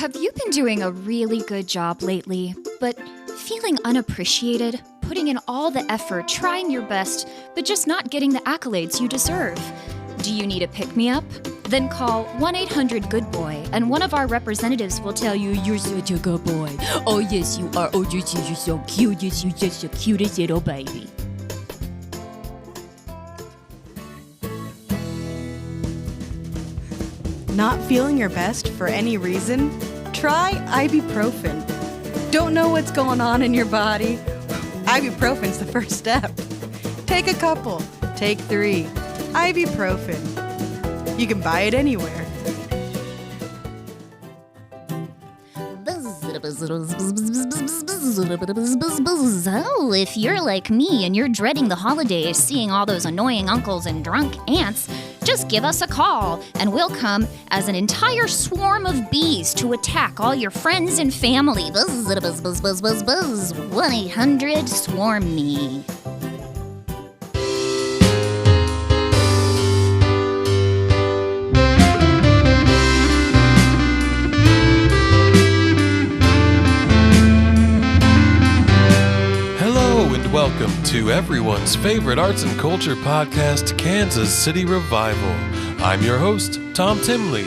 Have you been doing a really good job lately, but feeling unappreciated, putting in all the effort, trying your best, but just not getting the accolades you deserve? Do you need a pick-me-up? Then call 1-800-GOOD-BOY, and one of our representatives will tell you, "You're such a good boy. Oh, yes, you are. Oh, yes, you're so cute. Yes, you're just the cutest little baby." Not feeling your best for any reason? Try ibuprofen. Don't know what's going on in your body? Ibuprofen's the first step. Take a couple. Take 3. Ibuprofen. You can buy it anywhere. So, if you're like me and you're dreading the holidays, seeing all those annoying uncles and drunk aunts, just give us a call, and we'll come as an entire swarm of bees to attack all your friends and family. 1-800-SWARM-ME. Welcome to everyone's favorite arts and culture podcast, Kansas City Revival. I'm your host, Tom Timley.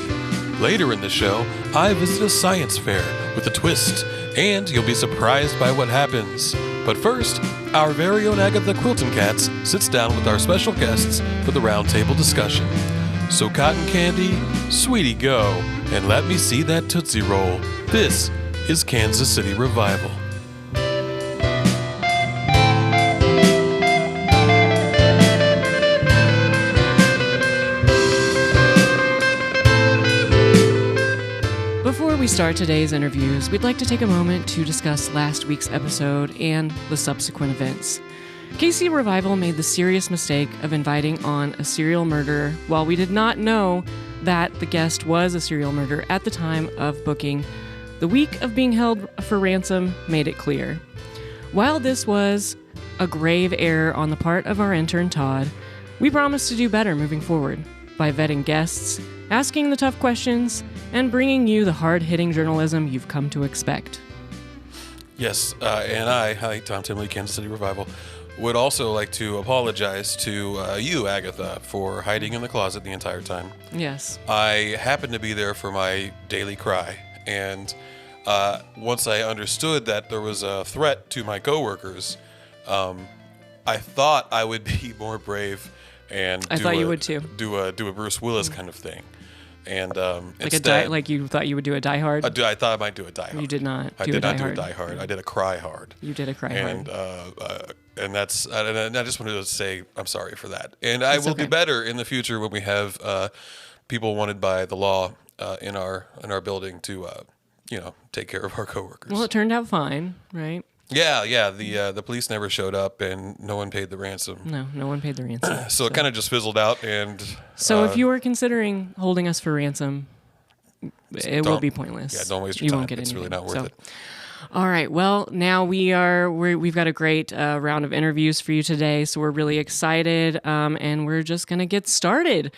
Later in the show, I visit a science fair with a twist, and you'll be surprised by what happens. But first, our very own Agatha Quiltenkatz sits down with our special guests for the roundtable discussion. So cotton candy, sweetie go, and let me see that Tootsie Roll. This is Kansas City Revival. Before we start today's interviews, we'd like to take a moment to discuss last week's episode and the subsequent events. KC Revival made the serious mistake of inviting on a serial murderer while we did not know that the guest was a serial murderer at the time of booking. The week of being held for ransom made it clear. While this was a grave error on the part of our intern Todd, we promised to do better moving forward by vetting guests, asking the tough questions, and bringing you the hard-hitting journalism you've come to expect. Yes, and hi, Tom Timley, Kansas City Revival, would also like to apologize to you, Agatha, for hiding in the closet the entire time. Yes. I happened to be there for my daily cry, and once I understood that there was a threat to my coworkers, I thought I would be more brave and I thought you would too. Do a Bruce Willis kind of thing. And like instead, like you thought you would do a Die Hard? I thought I might do a Die Hard. You did not. I did not do a Die Hard. I did a Cry Hard. You did a Cry Hard. And that's. And I just wanted to say I'm sorry for that. And I will do better in the future when we have people wanted by the law in our building to take care of our coworkers. Well, it turned out fine, right? Yeah. The police never showed up, and no one paid the ransom. No one paid the ransom. So it kind of just fizzled out. And so if you were considering holding us for ransom, it will be pointless. Yeah, don't waste your time. Won't get it's anything. Really not worth it. All right. Well, now we've got a great round of interviews for you today, so we're really excited, and we're just gonna get started.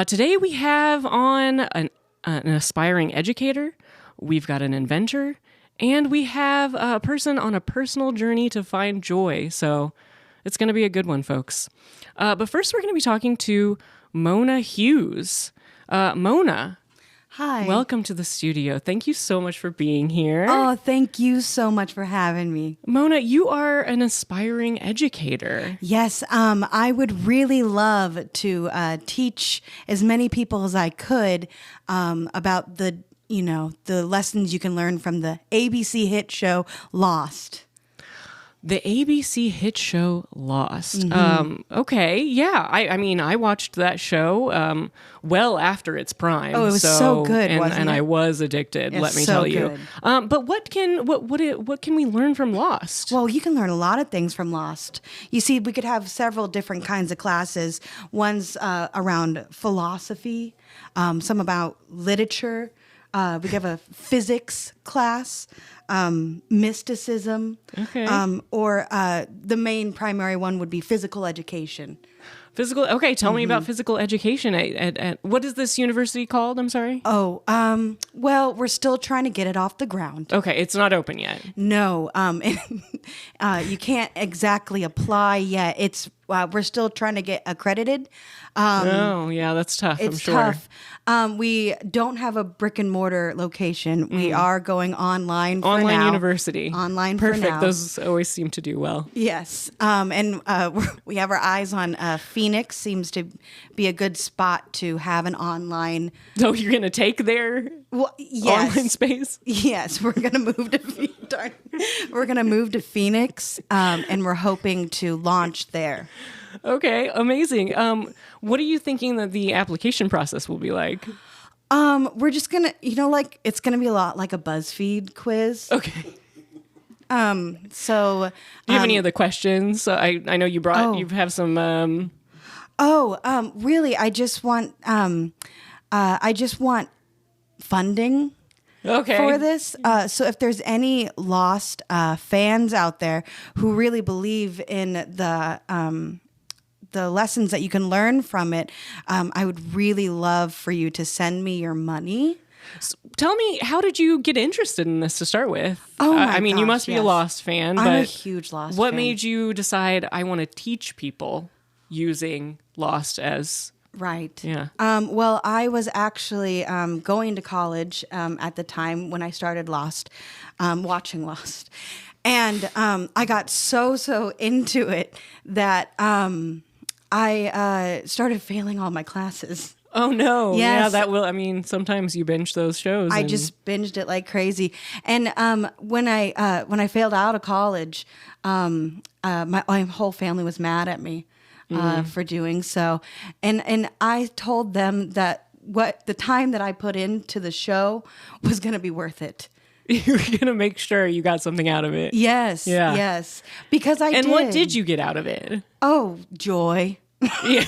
Today we have on an aspiring educator. We've got an inventor. And we have a person on a personal journey to find joy. So it's going to be a good one, folks. But first, we're going to be talking to Mona Hughes. Mona. Hi. Welcome to the studio. Thank you so much for being here. Oh, thank you so much for having me. Mona, you are an aspiring educator. Yes, I would really love to teach as many people as I could about the lessons you can learn from the ABC hit show Lost. The ABC hit show Lost. Mm-hmm. Okay, yeah. I mean, I watched that show well after its prime. Oh, it was so good, wasn't and it? I was addicted. Let me tell you. But what can we learn from Lost? Well, you can learn a lot of things from Lost. You see, we could have several different kinds of classes. One's around philosophy, some about literature. We have a physics class, mysticism, okay. Or the main primary one would be physical education. Physical. Okay, tell me about physical education. At what is this university called? I'm sorry. Oh, well, we're still trying to get it off the ground. Okay, it's not open yet. No, you can't exactly apply yet. It's we're still trying to get accredited. Oh, yeah, that's tough. I'm It's sure. tough. We don't have a brick and mortar location. We are going online for Online now. university. Online Perfect. for now. Those always seem to do well. Yes. And we have our eyes on Phoenix. Seems to be a good spot to have an online. So you're gonna take their Yes. online space? Yes, we're gonna move to we're gonna move to Phoenix, and we're hoping to launch there. Okay, amazing. What are you thinking that the application process will be like? We're just gonna, it's gonna be a lot like a BuzzFeed quiz. Okay. So Do you have any other questions? I know you have some. Really, I just want funding Okay. for this. So if there's any lost fans out there who really believe in the lessons that you can learn from it, I would really love for you to send me your money. Tell me, how did you get interested in this to start with? Oh my I mean, you gosh, must be a yes. Lost fan, I'm but a huge Lost what fan. made you decide I want to teach people using Lost as Right. Yeah. Well, I was actually going to college at the time when I started Lost, watching Lost. And I got so into it that I started failing all my classes. Oh no! Yes. Yeah, that will. I mean, sometimes you binge those shows. I and- just binged it like crazy. And when I failed out of college, my whole family was mad at me for doing so. And I told them that the time that I put into the show was going to be worth it. You're gonna make sure you got something out of it. Yes. Yeah. Yes. Because I did. And what did you get out of it? Oh, joy. Yeah.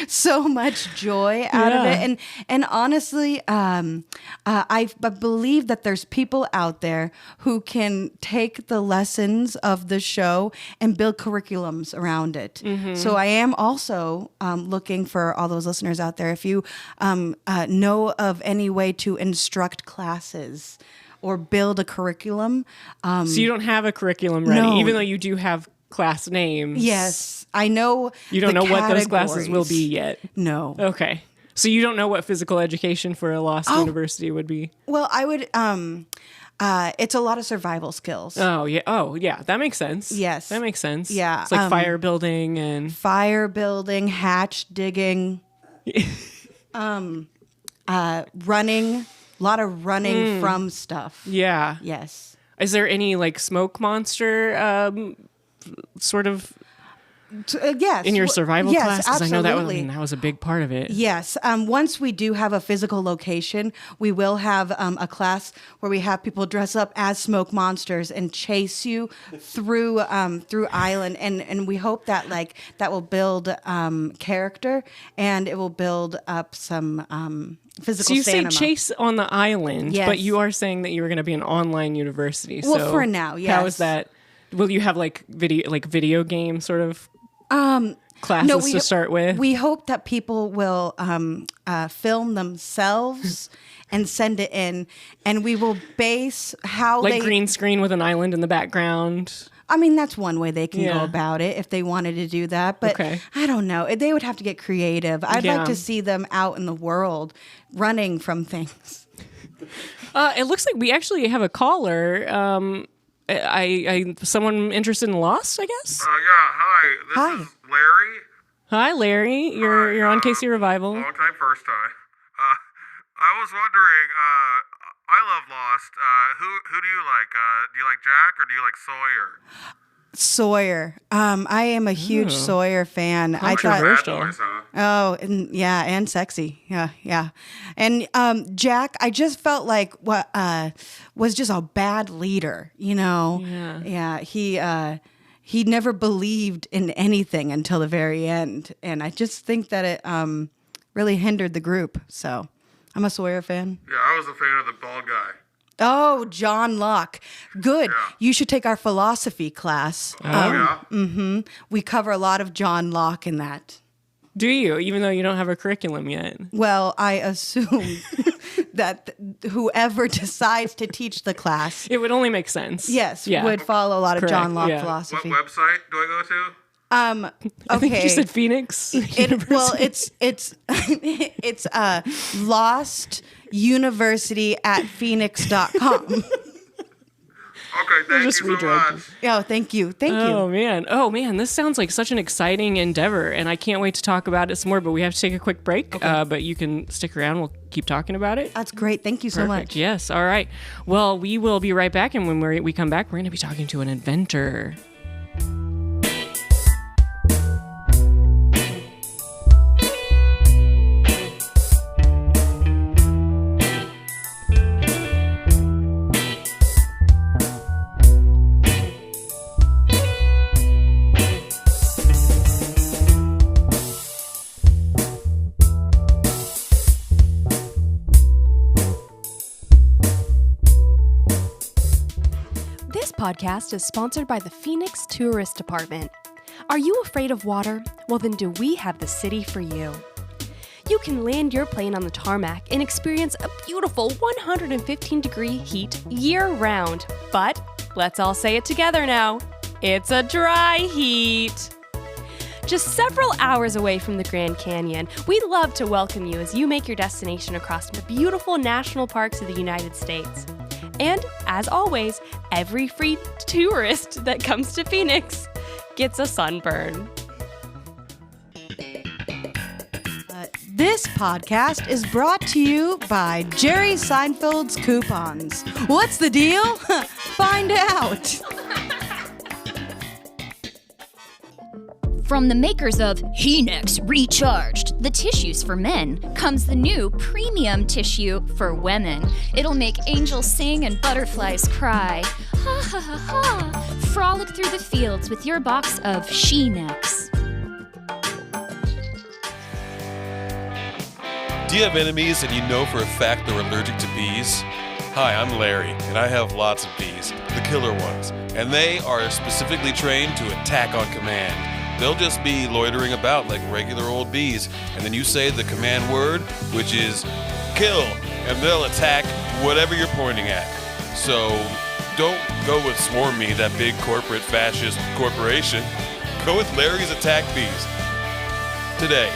So much joy out of Yeah. it, and honestly, I believe that there's people out there who can take the lessons of the show and build curriculums around it. So I am also looking for all those listeners out there. If you know of any way to instruct classes or build a curriculum, So you don't have a curriculum ready, No. even though you do have class names. yes, I know. You don't the know what those classes will categories. be yet. No. Okay. So you don't know what physical education for a Lost university would be. Well, I would. It's a lot of survival skills. Oh yeah. Oh yeah. That makes sense. Yes. That makes sense. Yeah, It's like fire building and Fire building, hatch digging, running. A lot of running from stuff. yeah. Yes. Is there any like smoke monster sort of Yes. in your Well, survival yes, class? Because I know absolutely. that was a big part of it. Yes. Once we do have a physical location, we will have a class where we have people dress up as smoke monsters and chase you through island, and we hope that that will build character, and it will build up some physical So you stamina. say chase on the island, Yes. but you are saying that you were going to be an online university. Well, so for now, How yes. is that? Will you have video game sort of classes to start with? We hope that people will film themselves and send it in, and we will base how like they. green screen with an island in the background. I mean, that's one way they can Yeah. go about it if they wanted to do that. But Okay. I don't know. They would have to get creative. I'd Yeah. like to see them out in the world running from things. It looks like we actually have a caller. Someone interested in Lost, I guess. Yeah, hi. Hi. This is Larry. Hi, Larry. You're on Casey Revival. Long time, first time. I was wondering, I love Lost. Who do you like? Do you like Jack or do you like Sawyer? Sawyer. I am a huge Sawyer fan. I thought. Controversial. Bad boys, huh? Oh, and yeah, and sexy. Yeah. And Jack, I just felt like what was just a bad leader, you know. Yeah. Yeah, he never believed in anything until the very end, and I just think that it really hindered the group. So, I'm a Sawyer fan. Yeah, I was a fan of the bald guy. Oh, John Locke. Good. Yeah. You should take our philosophy class. Yeah. We cover a lot of John Locke in that. Do you? Even though you don't have a curriculum yet? Well, I assume that whoever decides to teach the class, It would only make sense. yes, Yeah. would follow a lot of Correct, John Locke yeah. What philosophy. website do I go to? I think Okay. you said Phoenix. Well, it's Lost University at Phoenix.com. Okay, thank just you so redirect much. Oh, thank you. Thank you. Oh man, this sounds like such an exciting endeavor, and I can't wait to talk about it some more. But we have to take a quick break. But you can stick around. We'll keep talking about it. That's great. Thank you so Perfect. much. Yes. All right. Well, we will be right back, and when we come back, we're going to be talking to an inventor. This podcast is sponsored by the Phoenix Tourist Department. Are you afraid of water? Well, then do we have the city for you. You can land your plane on the tarmac and experience a beautiful 115-degree heat year-round. But let's all say it together now. It's a dry heat. Just several hours away from the Grand Canyon, we'd love to welcome you as you make your destination across the beautiful national parks of the United States. And, as always, every free tourist that comes to Phoenix gets a sunburn. This podcast is brought to you by Jerry Seinfeld's Coupons. What's the deal? Find out. From the makers of Phoenix Recharged, the tissues for men, comes the new premium tissue for women. It'll make angels sing and butterflies cry. Ha ha ha ha. Frolic through the fields with your box of She-Nex. Do you have enemies and you know for a fact they're allergic to bees? Hi, I'm Larry, and I have lots of bees, the killer ones, and they are specifically trained to attack on command. They'll just be loitering about like regular old bees, and then you say the command word, which is kill, and they'll attack whatever you're pointing at. So don't go with Swarm Me, that big corporate fascist corporation. Go with Larry's Attack Bees. Today.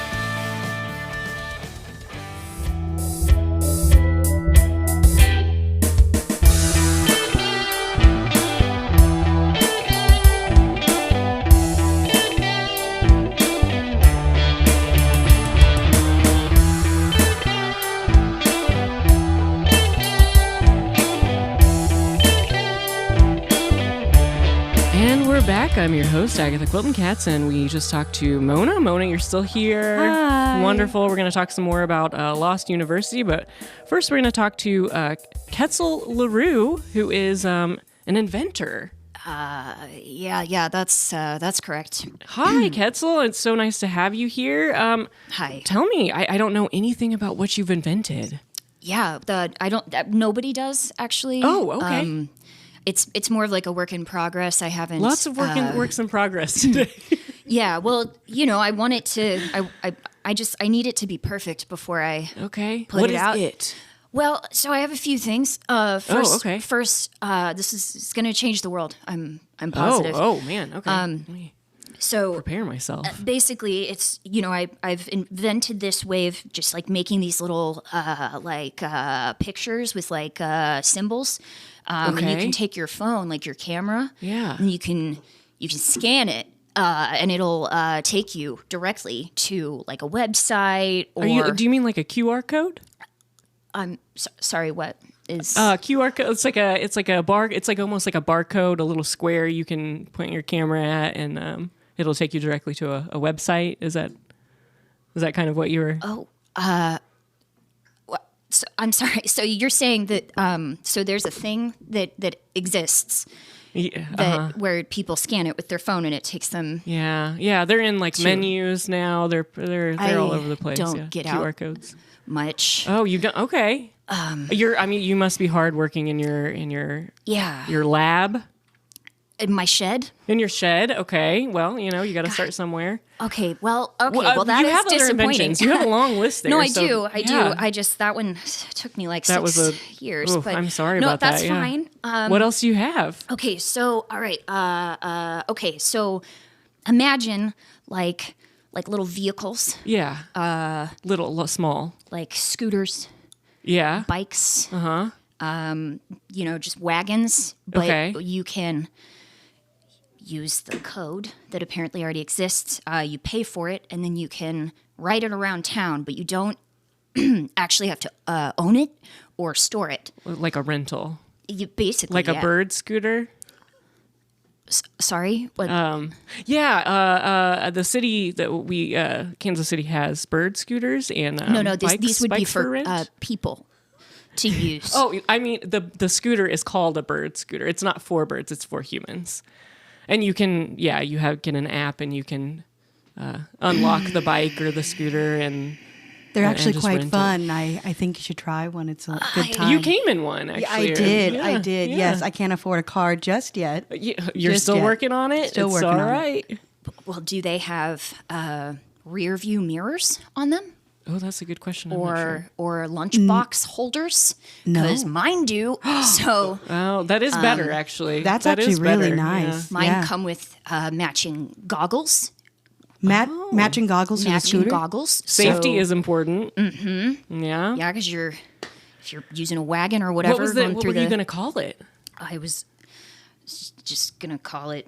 Back. I'm your host, Agatha Quiltenkatz, and we just talked to Mona. Mona, you're still here. Hi. Wonderful. We're going to talk some more about Lost University, but first we're going to talk to Ketzel LaRue, who is an inventor. Yeah, that's correct. Hi, Ketzel. It's so nice to have you here. Hi. Tell me, I don't know anything about what you've invented. Yeah, nobody does actually. Oh, okay. It's more of like a work in progress. I haven't Lots of works in progress today. Yeah, well, I want it to. I need it to be perfect before I Okay. put What it is out. it? Well, so I have a few things. First, okay. This is going to change the world. I'm positive. Oh, man. Okay. Let me So prepare myself. basically, it's I've invented this way of just like making these little pictures with like symbols, and you Okay. can take your phone, like your camera, Yeah. and you can scan it. And it'll take you directly to like a website or. Do you mean like a QR code? I'm sorry. What is? QR code. It's like a bar. It's like almost like a barcode, a little square you can point your camera at, and it'll take you directly to a website. Is that kind of what you were? So, I'm sorry. So you're saying that so there's a thing that exists Yeah. that where people scan it with their phone and it takes them. Yeah. They're in like menus now. They're all over the place. don't yeah. get QR out. codes. much. Oh, you don't. Okay. You must be hard working in your Yeah. your lab. In my shed? In your shed. Okay. Well, you got to start somewhere. Okay, well, that you is have other disappointing. inventions. You have a long list there. No, I so- do. yeah. That one took me like That 6 was years. Oof, But I'm sorry no, about that. that's yeah. fine. What else do you have? Okay, so all right. Okay, so imagine like little vehicles, Yeah. Small. like scooters, Yeah. bikes, Uh-huh. just wagons, but Okay. you can use the code that apparently already exists. You pay for it, and then you can ride it around town, but you don't actually have to own it or store it. Like a rental. You basically Like a bird scooter. Sorry, what? The city that Kansas City has bird scooters and no. These would be bikes for rent. people to use. Oh, I mean the scooter is called a bird scooter. It's not for birds; it's for humans. And you can, get an app and you can unlock the bike or the scooter and They're actually just quite rent it. fun. I think you should try one. It's a good time. You came in one, actually. Yeah, I did. Yeah, I did. yeah. Yes, I can't afford a car just yet. You're Just still yet. working on it? Still it's working all on it. right. Well, do they have rear view mirrors on them, Oh, that's a good question. I'm not sure. or lunchbox holders? No. Because mine do. So Oh, that is better, actually. That's That actually is really better, nice. mine Yeah. come with matching goggles. Matching goggles to the Matching scooter. goggles. Safety So- is important. Mm-hmm. Yeah. Yeah, because if you're using a wagon or whatever, going What through were you the- going to call it? I was just gonna call it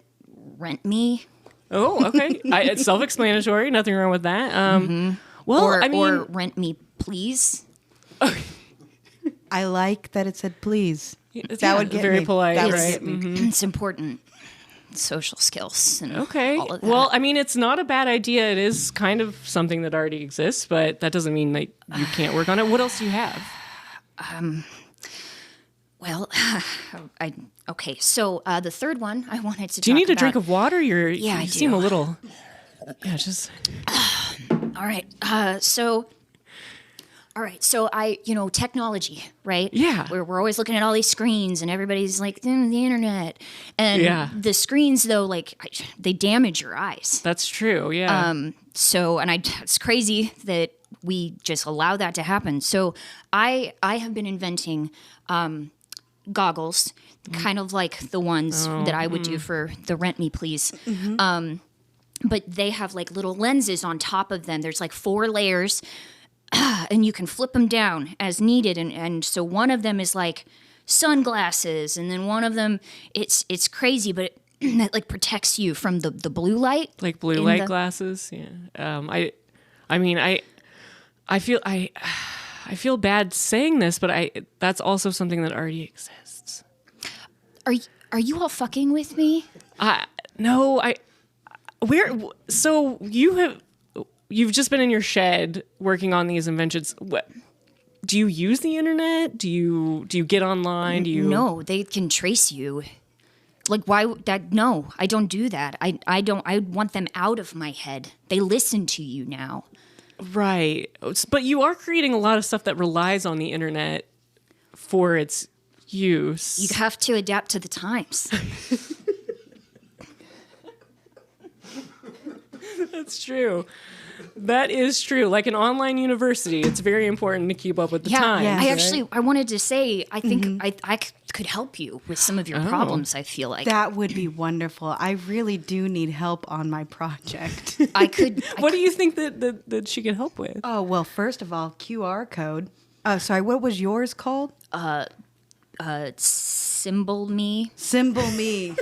Rent Me, Oh, okay. It's self-explanatory. Nothing wrong with that. Well, or I mean, or Rent Me Please. I like that it said please. yeah, That would get very me. polite, That would right? get me. It's important social skills and Okay. all of that. Well, I mean, it's not a bad idea. It is kind of something that already exists, but that doesn't mean that you can't work on it. What else do you have? Well, okay. So the third one I wanted to. Do you talk need a drink about- of water? Yeah, you I seem do. a little. Yeah, just. All right. All right. So technology, right? Yeah. We're always looking at all these screens, and everybody's like, the internet, and Yeah. the screens though, they damage your eyes. That's true. Yeah. It's crazy that we just allow that to happen. So I have been inventing goggles, kind of like the ones that I would do for the Rent Me Please. But they have like little lenses on top of them. There's like 4 layers, and you can flip them down as needed. And so one of them is like sunglasses, and then one of them it's crazy, but that like protects you from the blue light. Like blue in light the- glasses. Yeah. I feel bad saying this, but that's also something that already exists. Are you all fucking with me? So you've just been in your shed working on these inventions. What do you use the internet? Do you get online? Do you No, they can trace you. Like why would that? No, I don't do that. I don't. I want them out of my head. They listen to you now. Right. But you are creating a lot of stuff that relies on the internet for its use. You have to adapt to the times. That's true. That is true. Like an online university, it's very important to keep up with the times. Yeah. I wanted to say, I think I could help you with some of your problems. I feel like That would be wonderful. I really do need help on my project. I could. What do you think that she could help with? Oh, well, first of all, QR code. Oh, sorry, what was yours called? Symbol me. Symbol me.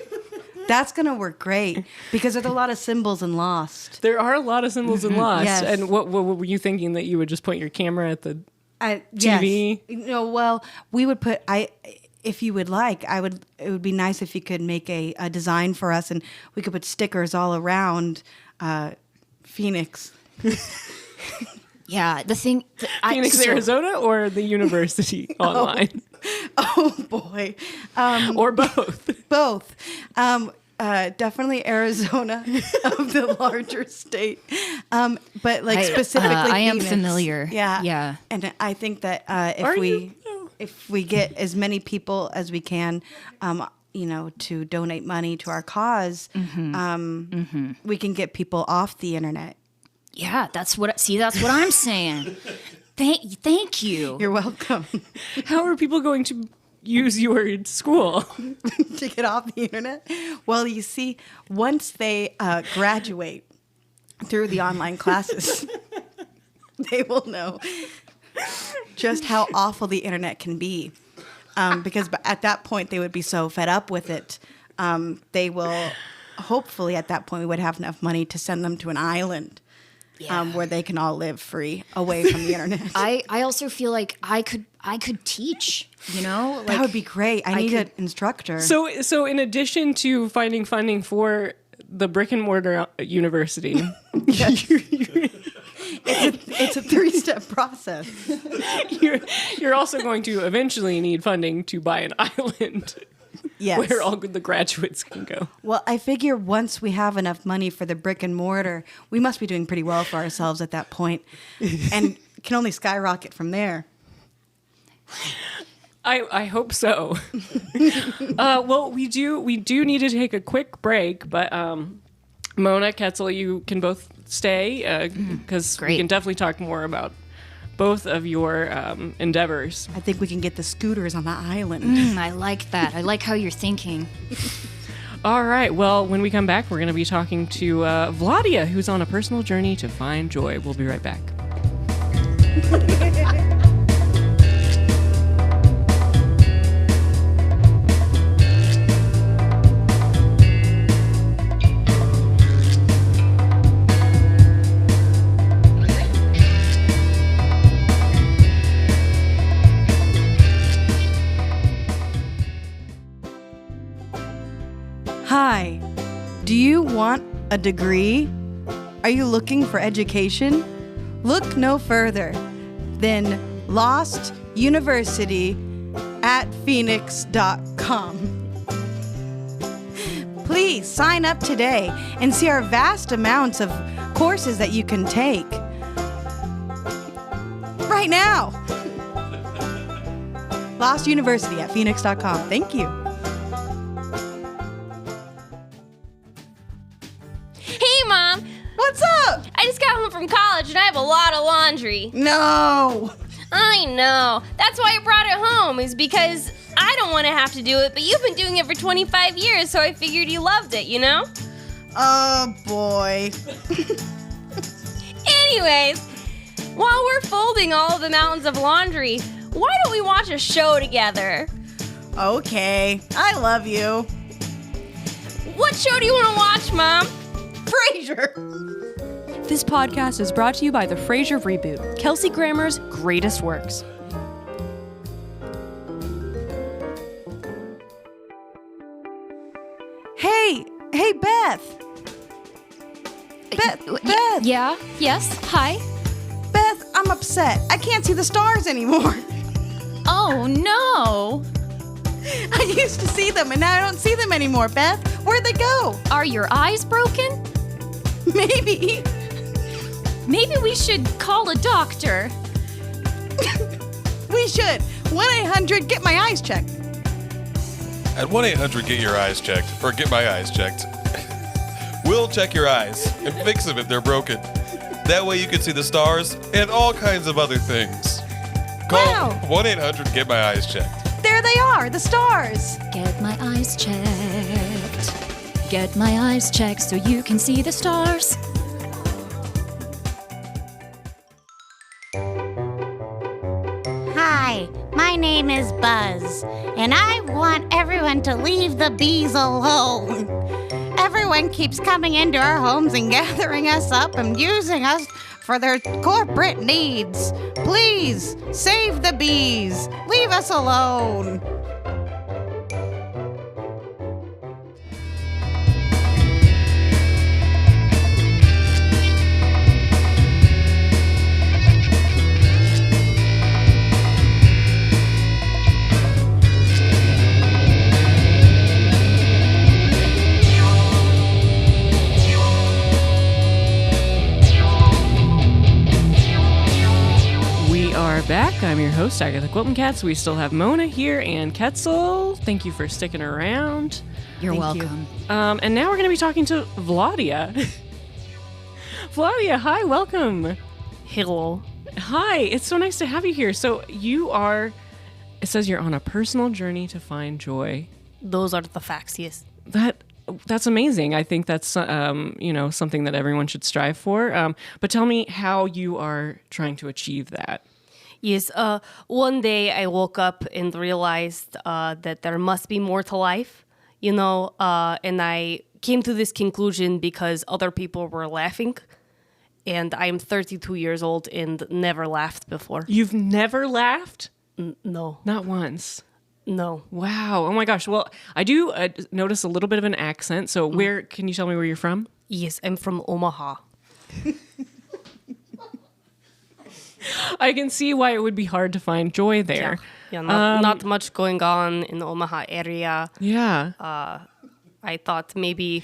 That's going to work great because there's a lot of symbols in Lost. There are a lot of symbols in Lost. Yes. And what were you thinking, that you would just point your camera at the Yes. TV? No, well, we would put if you would like, it would be nice if you could make a design for us and we could put stickers all around Phoenix. Yeah, the thing. Phoenix, Arizona, or the university online? Oh boy. Or both? Both. definitely Arizona of the larger state. But like specifically I am Phoenix. familiar. Yeah. Yeah. And I think that Are you? if we get as many people as we can, to donate money to our cause, we can get people off the internet. Yeah, that's what I'm saying. Thank you. You're welcome. How are people going to use your school? To get off the internet? Well, you see, once they graduate through the online classes, they will know just how awful the internet can be. Because at that point, they would be so fed up with it. They will, hopefully at that point, we would have enough money to send them to an island where they can all live free away from the internet. I also feel like I could teach, like, that would be great. I need an instructor. So in addition to finding funding for the brick and mortar university, it's a 3-step process. you're also going to eventually need funding to buy an island. Yes. Where all the graduates can go. Well, I figure once we have enough money for the brick and mortar, we must be doing pretty well for ourselves at that point, and can only skyrocket from there. I hope so. Well, we do need to take a quick break, but Mona, Ketzel, you can both stay because we can definitely talk more about both of your endeavors. I think we can get the scooters on the island. I like that. I like how you're thinking. All right. Well, when we come back, we're going to be talking to Vladia, who's on a personal journey to find joy. We'll be right back. Hi, do you want a degree? Are you looking for education? Look no further than Lost University at Phoenix.com. Please sign up today and see our vast amounts of courses that you can take. Right now. Lost University at Phoenix.com. Thank you. Hey, Mom! What's up? I just got home from college and I have a lot of laundry. No. I know. That's why I brought it home, is because I don't want to have to do it, but you've been doing it for 25 years, so I figured you loved it, you know? Oh, boy. Anyways, while we're folding all of the mountains of laundry, why don't we watch a show together? Okay. I love you. What show do you want to watch, Mom? Frasier. This podcast is brought to you by the Frasier Reboot, Kelsey Grammer's greatest works. Hey, Beth. Beth. Yeah? Yes? Hi? Beth, I'm upset. I can't see the stars anymore. Oh, no. I used to see them, and now I don't see them anymore, Beth. Where'd they go? Are your eyes broken? Maybe. Maybe we should call a doctor. We should. 1-800, get my eyes checked. At 1-800 get your eyes checked, or get my eyes checked. We'll check your eyes and fix them if they're broken. That way you can see the stars and all kinds of other things. Call Wow. 1-800 get my eyes checked. There they are, the stars. Get my eyes checked. Get my eyes checked so you can see the stars. Hi, my name is Buzz, and I want everyone to leave the bees alone. Everyone keeps coming into our homes and gathering us up and using us for their corporate needs. Please, save the bees. Leave us alone. back. I'm your host, Agatha Quiltenkatz. We still have Mona here and Ketzel. Thank you for sticking around. You're Thank you. welcome. And now we're going to be talking to Vladia. Vladia, hi, welcome. Hello. Hi, it's so nice to have you here. So you are, it says you're on a personal journey to find joy. Those are the facts, yes. That's amazing. I think that's something that everyone should strive for. But tell me how you are trying to achieve that. Yes, one day I woke up and realized that there must be more to life, and I came to this conclusion because other people were laughing, and I'm 32 years old and never laughed before. You've never laughed? No. Not once. No. Wow. Oh my gosh. Well, I do notice a little bit of an accent. So can you tell me where you're from? Yes, I'm from Omaha. I can see why it would be hard to find joy there. Yeah, not much going on in the Omaha area. Yeah. I thought maybe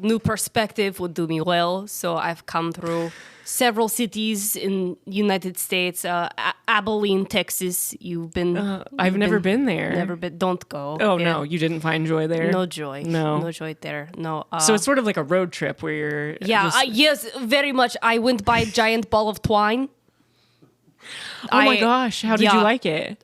new perspective would do me well, so I've come through several cities in United States. Abilene, Texas. You've been? I've never been there. Never been. Don't go. Oh no, you didn't find joy there. No joy. No. No joy there. No. So it's sort of like a road trip where you're. Yeah. Yes, very much. I went by a giant ball of twine. Oh my gosh! How did you like it?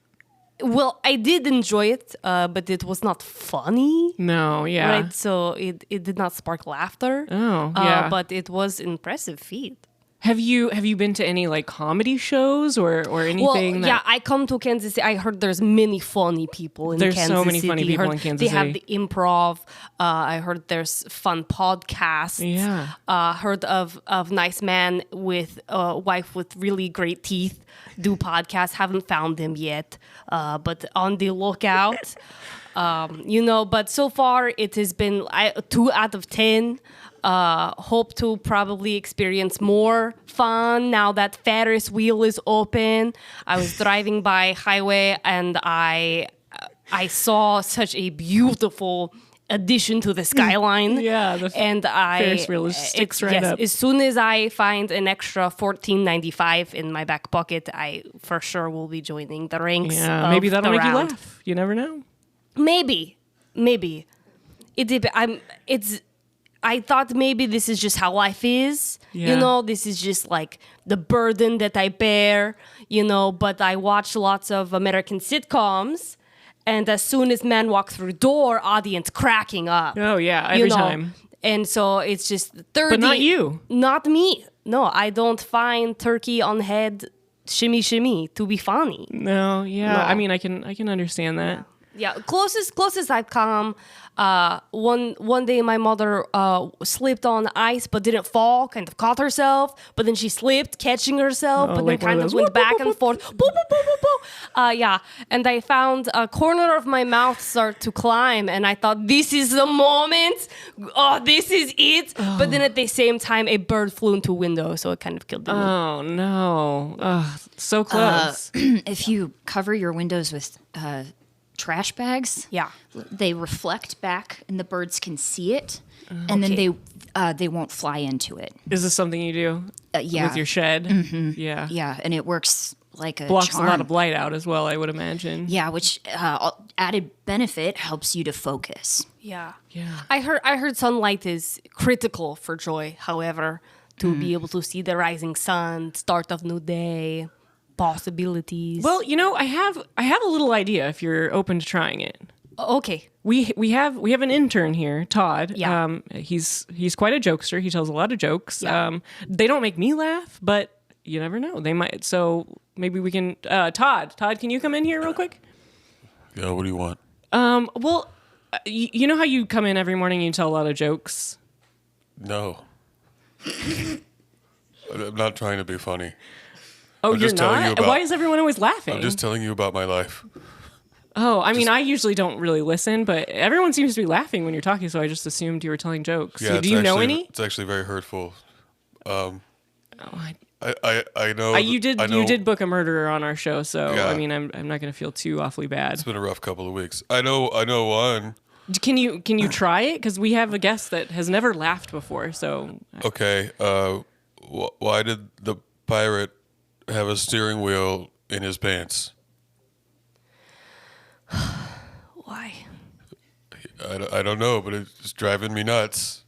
Well, I did enjoy it, but it was not funny. No, yeah. Right, so it did not spark laughter. Oh, yeah. But it was impressive feat. Have you been to any like comedy shows or anything? Well, I come to Kansas City. I heard there's many funny people in Kansas City. There's so many funny people in Kansas City. They have the improv. I heard there's fun podcasts. Yeah. Heard of nice man with a wife with really great teeth do podcasts. Haven't found them yet, but on the lookout. But so far it has been 2 out of 10. Hope to probably experience more fun now that Ferris wheel is open. I was driving by highway and I saw such a beautiful addition to the skyline. Yeah, the Ferris wheel sticks right up. As soon as I find an extra $14.95 in my back pocket, I for sure will be joining the ranks. Yeah, maybe that'll make you round. laugh. You never know. Maybe. I thought maybe this is just how life is. Yeah. This is just like the burden that I bear, but I watch lots of American sitcoms, and as soon as men walk through the door, audience cracking up. Oh, yeah, every time. And so it's just 30. But not you. Not me. No, I don't find turkey on head shimmy shimmy to be funny. No, yeah. No. I mean, I can understand that. Yeah, closest I've come. One day my mother slipped on ice but didn't fall, kind of caught herself, but then she slipped, catching herself, but then like one kind of of those went whoop, back whoop, and whoop. forth. Boop, boop, boop, boop, boop. Yeah, and I found a corner of my mouth start to climb, and I thought, this is the moment. Oh, this is it. But then at the same time, a bird flew into a window, so it kind of killed the mood. Oh, no. So close. If you cover your windows with trash bags, Yeah. they reflect back and the birds can see it, and then they won't fly into it. Is this something you do Yeah. with your shed? Mm-hmm. Yeah. Yeah, and it works like a Blocks charm. a lot of light out as well, I would imagine. Yeah, which added benefit helps you to focus. Yeah. Yeah. I heard sunlight is critical for joy, however, to be able to see the rising sun, start of new day, possibilities. Well, I have a little idea if you're open to trying it. Okay. We have an intern here, Todd. Yeah. He's quite a jokester. He tells a lot of jokes. Yeah. They don't make me laugh, but you never know. They might. So maybe we can. Todd, can you come in here real quick? Yeah, what do you want? Well, you know how you come in every morning and you tell a lot of jokes? No. I'm not trying to be funny. Oh, I'm you're just telling not? you about- Why is everyone always laughing? I'm just telling you about my life. Oh, I mean, I usually don't really listen, but everyone seems to be laughing when you're talking, so I just assumed you were telling jokes. Yeah, Do you know any? It's actually very hurtful. Oh, I know. you I know you did book a murderer on our show, so Yeah. I mean, I'm not going to feel too awfully bad. It's been a rough couple of weeks. I know one. Can you try it? Because we have a guest that has never laughed before. So Okay. Why did the pirate have a steering wheel in his pants? Why? I don't know, but it's driving me nuts.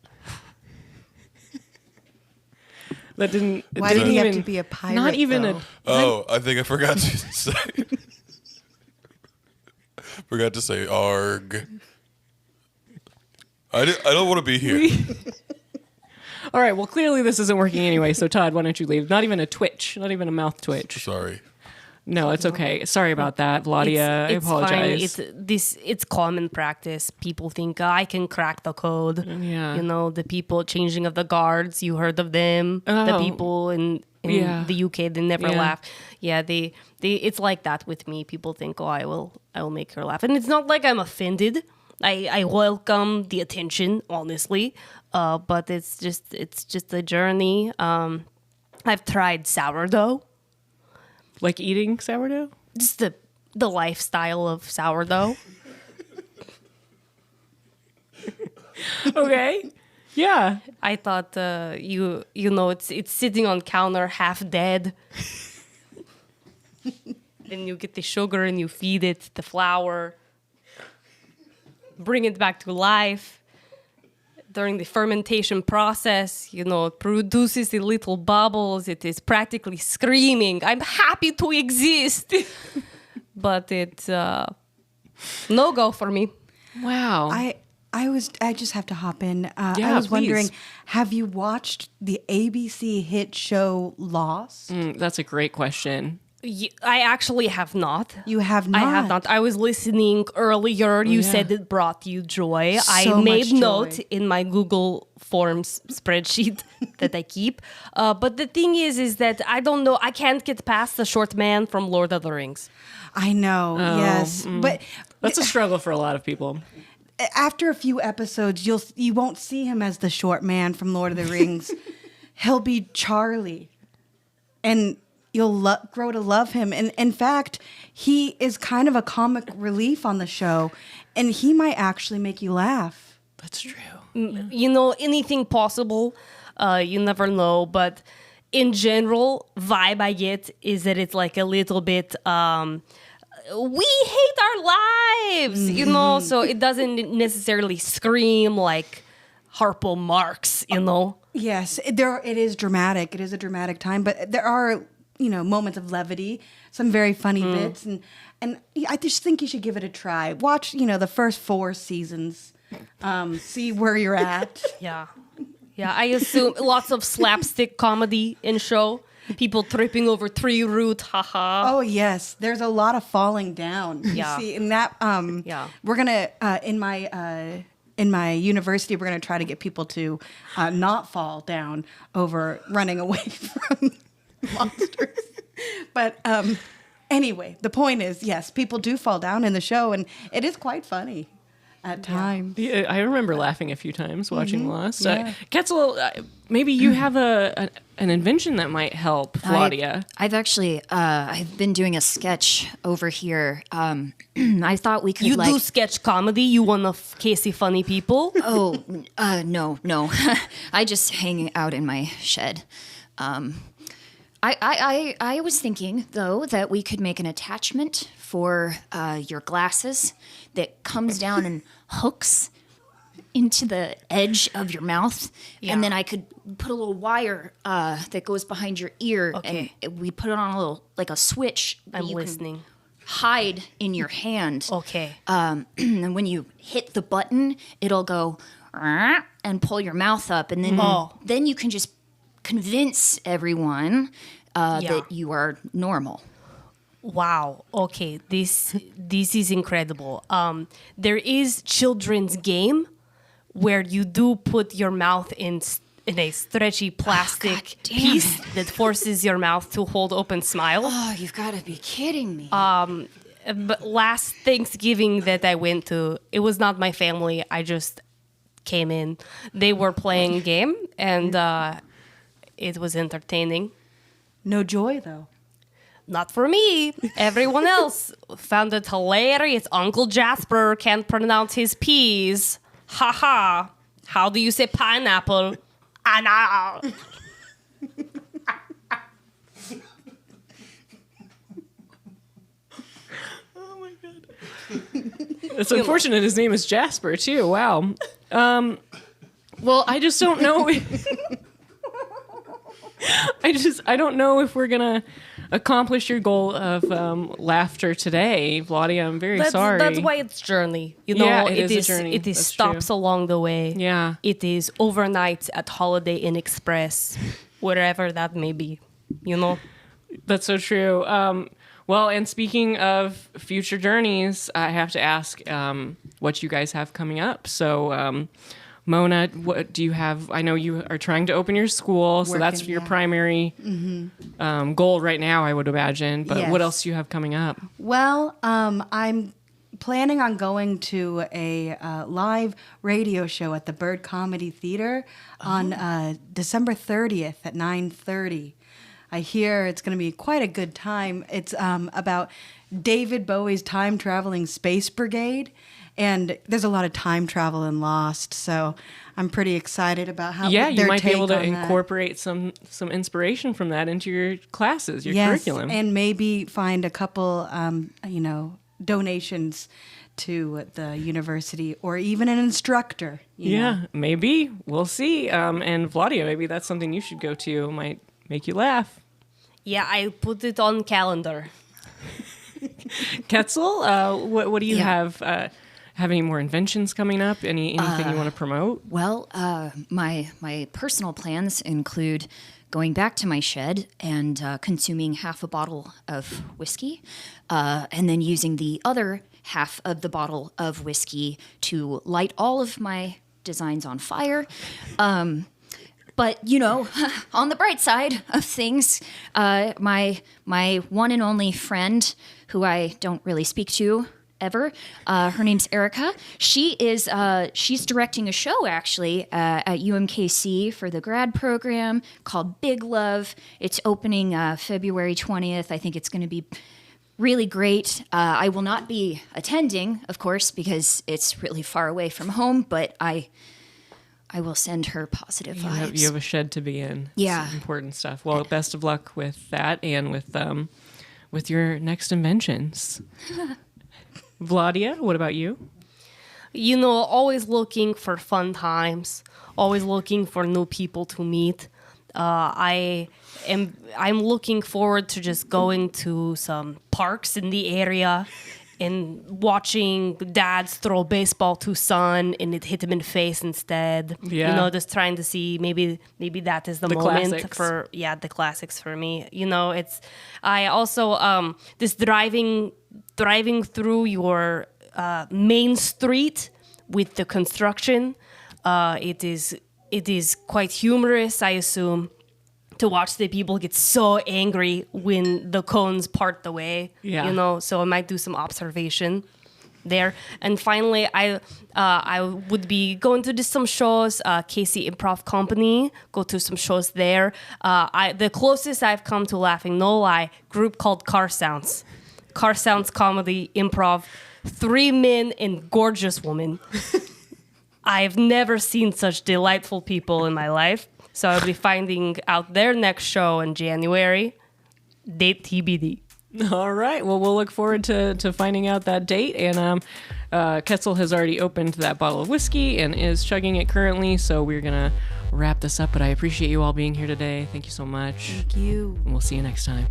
That didn't. Why did he have to be a pirate? Not even though? Oh, I think I forgot to say. Forgot to say arg. I don't want to be here. All right. Well, clearly this isn't working anyway. So Todd, why don't you leave? Not even a twitch. Not even a mouth twitch. Sorry. No, it's okay. Sorry about that, Vladia. I apologize. Fine. It's common practice. People think I can crack the code. Yeah. You know, the people changing of the guards. You heard of them? The Oh. people in the UK, they never Yeah. laugh. Yeah, they. It's like that with me. People think, oh, I will make her laugh, and it's not like I'm offended. I welcome the attention, honestly, but it's just a journey. I've tried sourdough. Like eating sourdough? Just the lifestyle of sourdough. Okay. Yeah. I thought you know it's sitting on counter half dead. Then you get the sugar and you feed it the flour. Bring it back to life. During the fermentation process, you know, it produces the little bubbles. It is practically screaming, I'm happy to exist. But it's no go for me. Wow. I just have to hop in. Yeah, I was wondering, please. have you watched the ABC hit show Lost? That's a great question. I actually have not. You have not? I have not. I was listening earlier. You yeah. said it brought you joy. So I made much note joy. in my Google Forms spreadsheet that I keep. But the thing is that I don't know. I can't get past the short man from Lord of the Rings. I know, yes. But That's a struggle for a lot of people. after a few episodes, you won't see him as the short man from Lord of the Rings. He'll be Charlie. And you'll grow to love him. And in fact, he is kind of a comic relief on the show, and he might actually make you laugh. That's true. You know, anything possible. You never know. But in general, vibe I get is that it's like a little bit... we hate our lives, you know, so it doesn't necessarily scream like Harpo Marx, you know. Yes, it is dramatic. It is a dramatic time, but there are, moments of levity, some very funny bits, and I just think you should give it a try. Watch, the first 4 seasons, see where you're at. Yeah. I assume lots of slapstick comedy in show. People tripping over tree root, haha. Oh yes, there's a lot of falling down. Yeah. You see, in that, we're gonna in my university, we're gonna try to get people to not fall down over running away from monsters. But anyway, the point is, yes, people do fall down in the show, and it is quite funny at times. Yeah, I remember laughing a few times watching Lost. Yeah. Ketzel, maybe you have an invention that might help Vladia. I've actually I've been doing a sketch over here. I thought we could You do sketch comedy? You one of Kacy funny people? Oh, no. I just hang out in my shed. I was thinking, though, that we could make an attachment for your glasses that comes down and hooks into the edge of your mouth. Yeah. And then I could put a little wire that goes behind your ear. Okay. And we put it on a switch. that I'm you can listening. hide in your hand. Okay. And when you hit the button, it'll go and pull your mouth up, and then you can just convince everyone that you are normal. Wow. Okay. This is incredible. There is children's game where you do put your mouth in a stretchy plastic piece that forces your mouth to hold open smile. Oh, you've got to be kidding me. But last Thanksgiving that I went to, it was not my family. I just came in. They were playing a game, and it was entertaining. No joy though. Not for me. Everyone else found it hilarious. Uncle Jasper can't pronounce his P's. Ha ha. How do you say pineapple? Anna. It's unfortunate his name is Jasper, too. Wow. Well, I just don't know. I don't know if we're going to accomplish your goal of laughter today, Vladia. I'm very sorry. That's why it's journey. You know, Yeah, it is a journey. It is That's stops true. along the way. Yeah. It is overnights at Holiday Inn Express, wherever that may be. You know. That's so true. Well, and speaking of future journeys, I have to ask what you guys have coming up. So, Mona, what do you have? I know you are trying to open your school, so that's Working, your yeah. primary goal right now, I would imagine. But Yes. what else do you have coming up? Well, I'm planning on going to a live radio show at the Bird Comedy Theater on December 30th at 9:30. I hear it's going to be quite a good time. It's about David Bowie's Time Traveling Space Brigade. And there's a lot of time travel in Lost, so I'm pretty excited about how Yeah, you their might be take able to on that. incorporate some inspiration from that into your classes, your Yes, curriculum. and maybe find a couple, donations to the university or even an instructor. you know. Yeah, maybe. We'll see. And Vladia, maybe that's something you should go to. Might make you laugh. Yeah, I put it on calendar. Ketzel, what do you Yeah. have? Have any more inventions coming up? Anything you want to promote? Well, my personal plans include going back to my shed and consuming half a bottle of whiskey, and then using the other half of the bottle of whiskey to light all of my designs on fire. But you know, on the bright side of things, my one and only friend, who I don't really speak to ever, her name's Erika. She's directing a show actually at UMKC for the grad program called Big Love. It's opening February 20th. I think it's going to be really great. I will not be attending, of course, because it's really far away from home. But I will send her positive vibes. You have a shed to be in. Yeah. It's important stuff. Well, best of luck with that and with your next inventions. Vladia, what about you? You know, always looking for fun times, always looking for new people to meet. I'm looking forward to just going to some parks in the area and watching dads throw baseball to son and it hit him in the face instead. Yeah. You know, just trying to see maybe that is the moment classics. for the classics for me. You know, I also this driving through your main street with the construction. It is quite humorous, I assume, to watch the people get so angry when the cones part the way. Yeah. You know, so I might do some observation there. And finally, I would be going to some shows, Kacy Improv Company, go to some shows there. The closest I've come to laughing, no lie, group called Car Sounds. Car Sounds Comedy Improv, 3 men and gorgeous woman. I've never seen such delightful people in my life. So I'll be finding out their next show in January. Date TBD. All right. Well, we'll look forward to finding out that date. And Ketzel has already opened that bottle of whiskey and is chugging it currently. So we're going to wrap this up. But I appreciate you all being here today. Thank you so much. Thank you. And we'll see you next time.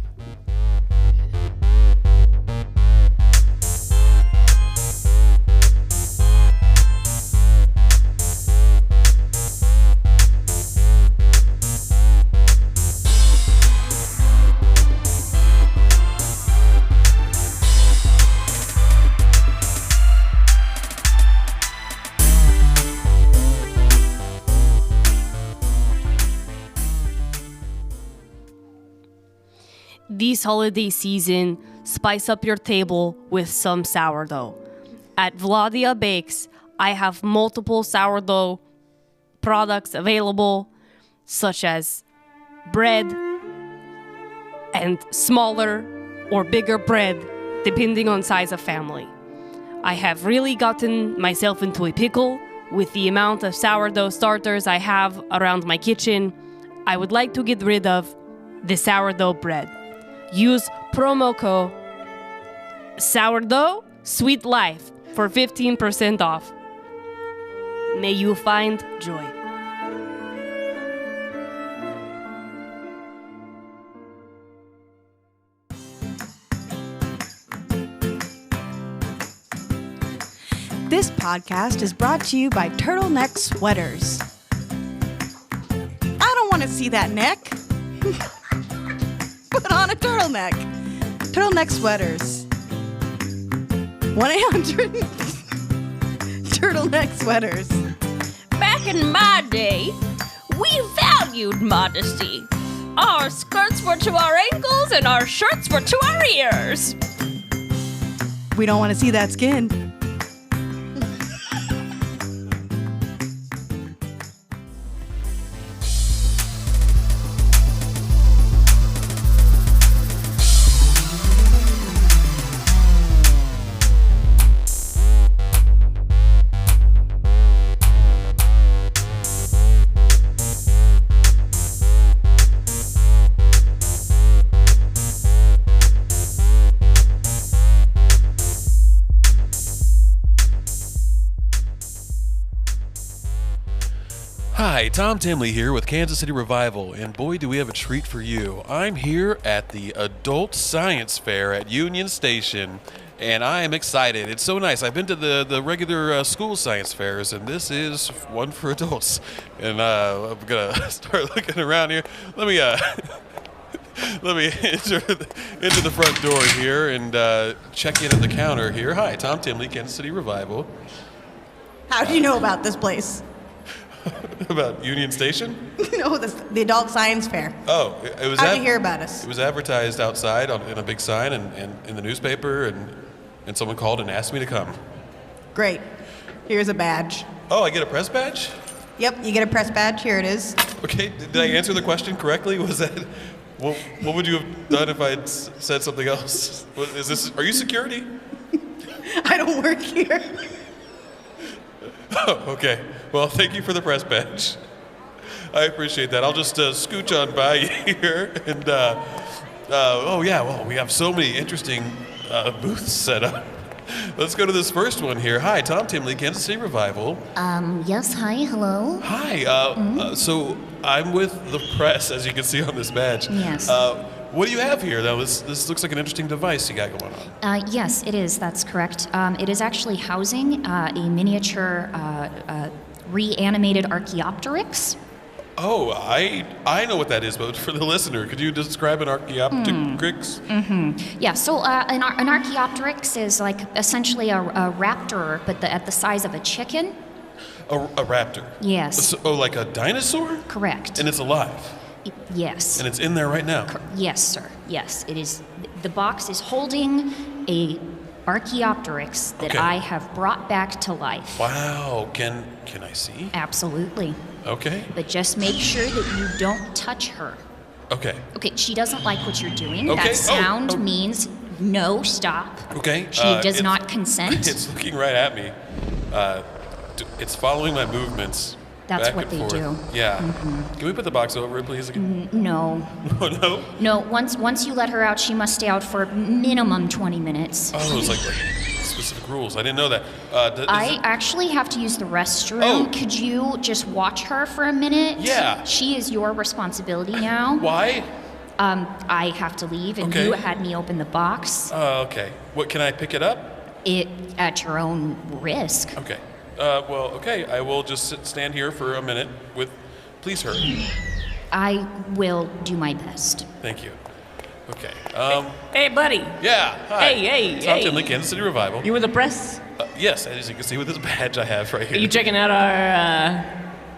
This holiday season, spice up your table with some sourdough. At Vladia Bakes, I have multiple sourdough products available, such as bread and smaller or bigger bread, depending on size of family. I have really gotten myself into a pickle with the amount of sourdough starters I have around my kitchen. I would like to get rid of the sourdough bread. Use promo code sourdough Sweet Life for 15% off. May you find joy. This podcast is brought to you by Turtleneck Sweaters. I don't want to see that neck. Put on a turtleneck. Turtleneck Sweaters. 1-800 Turtleneck Sweaters. Back in my day, we valued modesty. Our skirts were to our ankles and our shirts were to our ears. We don't want to see that skin. Hi, Tom Timley here with Kansas City Revival, and boy do we have a treat for you. I'm here at the Adult Science Fair at Union Station, and I am excited. It's so nice. I've been to the regular school science fairs, and this is one for adults. And I'm going to start looking around here. Let me enter the front door here and check in at the counter here. Hi, Tom Timley, Kansas City Revival. How do you know about this place? About Union Station? No, the Adult Science Fair. Oh, it was. How'd you hear about us? It was advertised outside in a big sign and in the newspaper, and someone called and asked me to come. Great. Here's a badge. Oh, I get a press badge? Yep, you get a press badge. Here it is. Okay, did I answer the question correctly? Was that what would you have done if I had said something else? Are you security? I don't work here. Oh, okay. Well, thank you for the press badge. I appreciate that. I'll just scooch on by here. And, well, we have so many interesting booths set up. Let's go to this first one here. Hi, Tom Timley, Kansas City Revival. Yes, hi, hello. Hi. So I'm with the press, as you can see on this badge. Yes. What do you have here? Now, this looks like an interesting device you got going on. Yes, it is. That's correct. It is actually housing a miniature reanimated Archaeopteryx. Oh, I know what that is, but for the listener, could you describe an Archaeopteryx? Yeah, so an Archaeopteryx is like essentially a raptor, but at the size of a chicken. A raptor? Yes. So, like a dinosaur? Correct. And it's alive? Yes. And it's in there right now? Yes, sir. Yes, it is. The box is holding a Archaeopteryx that I have brought back to life. Wow. Can I see? Absolutely. Okay. But just make sure that you don't touch her. Okay. Okay, she doesn't like what you're doing. Okay. That sound means no, stop. Okay. She does not consent. It's looking right at me. It's following my movements. That's back what and they forth. do. Yeah. Can we put the box over it, please? No. No? No, once you let her out, she must stay out for minimum 20 minutes. Oh, it's like specific rules. I didn't know that. I actually have to use the restroom. Oh. Could you just watch her for a minute? Yeah. She is your responsibility now. Why? I have to leave, and Okay. you had me open the box. Okay. What, can I pick it up? It at your own risk. Okay. Okay. I will just stand here for a minute with. Please hurry. I will do my best. Thank you. Okay. Hey, buddy. Yeah. Hi. Hey. Tom Timley, Kansas City Revival. You with the press? Yes, as you can see with this badge I have right here. Are you checking out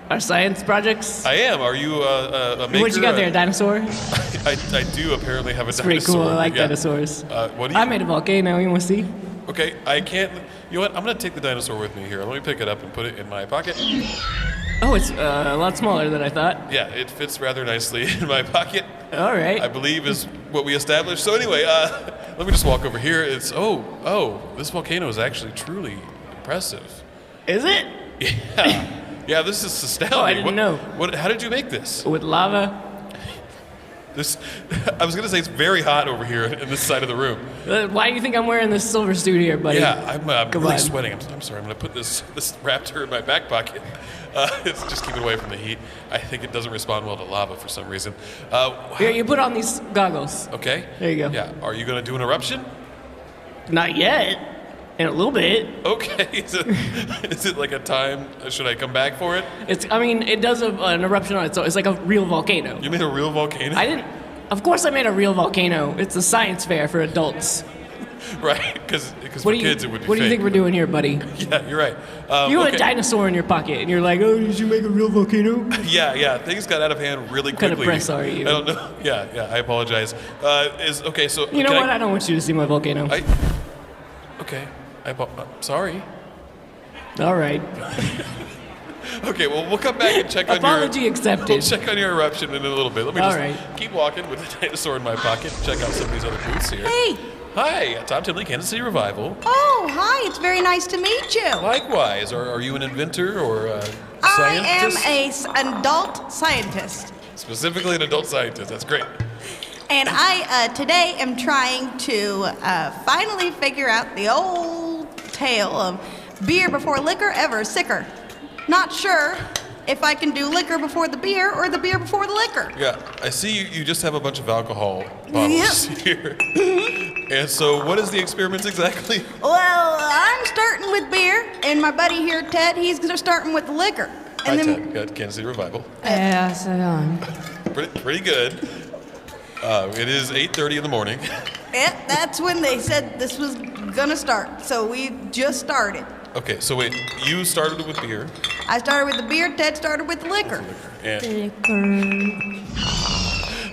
our science projects? I am. Are you a maker? What you got there, a dinosaur? I do apparently have a It's dinosaur. pretty cool. I like Yeah. dinosaurs. What do you? I made a volcano. You want to see? Okay, I can't. You know what? I'm gonna take the dinosaur with me here. Let me pick it up and put it in my pocket. Oh, it's a lot smaller than I thought. Yeah, it fits rather nicely in my pocket. All right. I believe is what we established. So anyway, let me just walk over here. It's this volcano is actually truly impressive. Is it? Yeah, this is astounding. Oh, I didn't know. How did you make this? With lava. I was going to say it's very hot over here in this side of the room. Why do you think I'm wearing this silver suit here, buddy? Yeah, I'm really on. sweating. I'm sorry. I'm going to put this Raptor in my back pocket. It's just keep it away from the heat. I think it doesn't respond well to lava for some reason. Here, you put on these goggles. Okay. There you go. Yeah. Are you going to do an eruption? Not yet. In a little bit. Okay. Is it like a time? Should I come back for it? It does an eruption on its own. It's like a real volcano. You made a real volcano? Of course I made a real volcano. It's a science fair for adults. Right, because for kids it would be What do you think we're doing here, buddy? Yeah, you're right. You have a dinosaur in your pocket, and you're like, oh, did you make a real volcano? Yeah. Things got out of hand really quickly. What kind of press are you? I don't know. Yeah. I apologize. So you know what? I don't want you to see my volcano. Okay. I'm sorry. All right. Okay, well, we'll come back and check on Apology accepted. We'll check on your eruption in a little bit. Let me All just keep walking with the dinosaur in my pocket and check out some of these other booths here. Hey. Hi, Tom Tinley, Kansas City Revival. Oh, hi. It's very nice to meet you. Likewise. Are you an inventor or a I scientist? am an adult scientist. Specifically an adult scientist. That's great. And I today am trying to finally figure out the old tale of beer before liquor, ever sicker. Not sure if I can do liquor before the beer or the beer before the liquor. Yeah, I see you just have a bunch of alcohol bottles here. And so what is the experiment exactly? Well, I'm starting with beer, and my buddy here, Ted, he's starting with the liquor. Hi, Ted. Got Kansas City Revival. Yeah, so on. Pretty good. It is 8:30 in the morning. Yeah, that's when they said this was gonna start, so we just started. Okay, so wait, you started with beer. I started with the beer, Ted started with the liquor.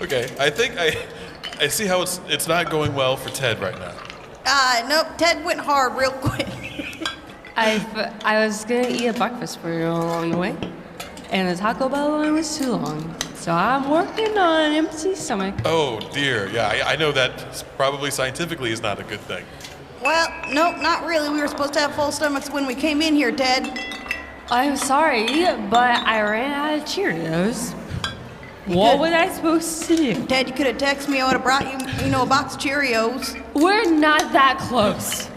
Okay, I think I see how it's not going well for Ted right now. Nope, Ted went hard real quick. I was gonna eat a breakfast for you along the way, and the Taco Bell line was too long. So I'm working on an empty stomach. Oh dear, yeah, I know that probably scientifically is not a good thing. Well, nope, not really. We were supposed to have full stomachs when we came in here, Ted. I'm sorry, but I ran out of Cheerios. What was I supposed to do? Ted, you could have texted me. I would have brought you, a box of Cheerios. We're not that close.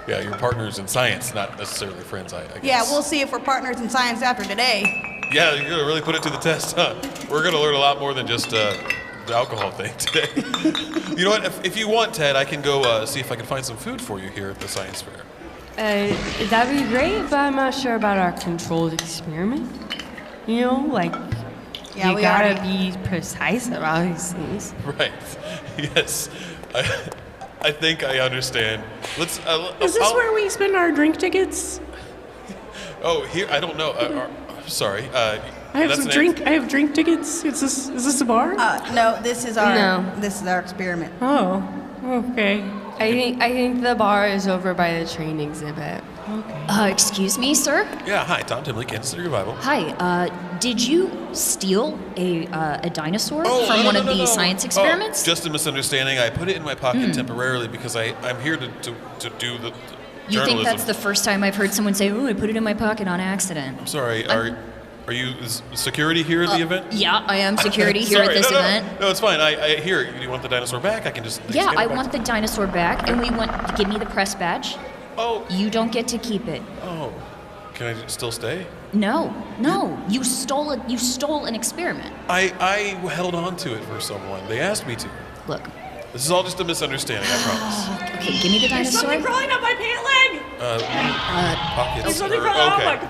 Yeah, you're partners in science, not necessarily friends, I guess. Yeah, we'll see if we're partners in science after today. Yeah, you're gonna really put it to the test, huh? We're gonna learn a lot more than just the alcohol thing today. You know what? If you want, Ted, I can go see if I can find some food for you here at the science fair. That'd be great, but I'm not sure about our controlled experiment. You gotta be precise about these things. Right. Yes. I think I understand. Let's. Is this where we spend our drink tickets? Oh, here. I don't know. I'm sorry. I have drink tickets. Is this a bar? No, this is our experiment. Oh, okay. I think the bar is over by the train exhibit. Okay. Excuse me, sir? Yeah, hi, Tom Tinley, Kansas City Revival. Hi, did you steal a dinosaur Oh, from no, one no, of no, these no. science experiments? Just a misunderstanding. I put it in my pocket temporarily because I'm here to do the You journalism. think that's the first time I've heard someone say, "Oh, I put it in my pocket on accident"? I'm sorry, are you security here at the event? Yeah, I am security here Sorry, at this no, event. No, it's fine. I hear. You want the dinosaur back? I can just. Yeah, scan it I back want to- the dinosaur back, and give me the press badge. Oh. You don't get to keep it. Oh. Can I still stay? No, you stole it. You stole an experiment. I held on to it for someone. They asked me to. Look. This is all just a misunderstanding, I promise. Okay, give me the dinosaur. Something crawling up my pant leg! Pockets. There's something or- crawling okay. up my...